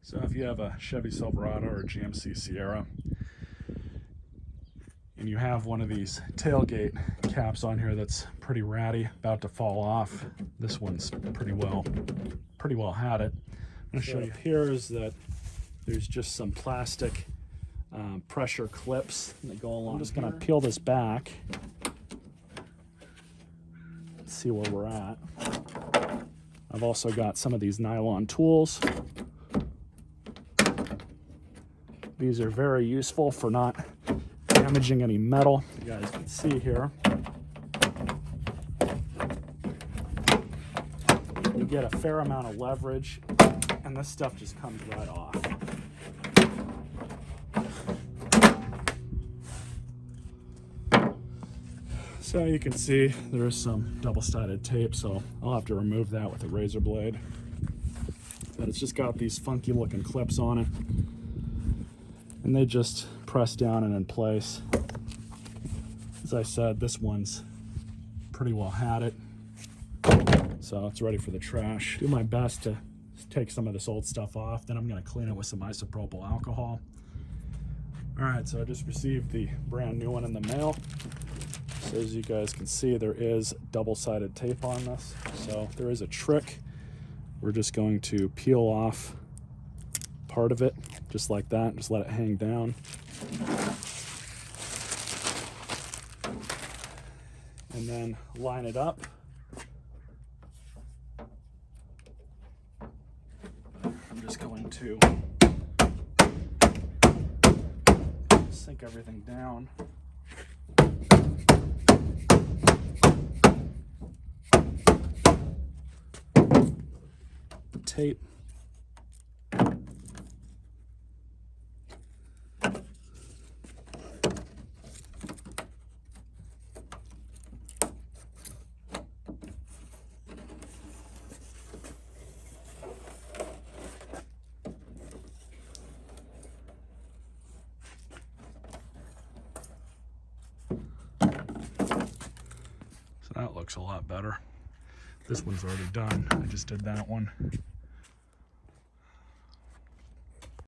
So if you have a Chevy Silverado or a GMC Sierra and you have one of these tailgate caps on here that's pretty ratty, about to fall off, this one's pretty well had it. I'm going to show you here is that there's just some plastic pressure clips that go along. I'm just going to peel this back. Let's see where we're at. I've also got some of these nylon tools. These are very useful for not damaging any metal. You guys can see here. You get a fair amount of leverage, and this stuff just comes right off. So you can see there is some double-sided tape, so I'll have to remove that with a razor blade. But it's just got these funky looking clips on it, and they just press down and in place. As I said, this one's pretty well had it, so it's ready for the trash. Do my best to take some of this old stuff off, then I'm going to clean it with some isopropyl alcohol. All right, so I just received the brand new one in the mail. So as you guys can see, there is double-sided tape on this. So there is a trick. We're just going to peel off part of it, just like that. Just let it hang down. And then line it up. I'm just going to sink everything down. Tape. So that looks a lot better. This one's already done. I just did that one.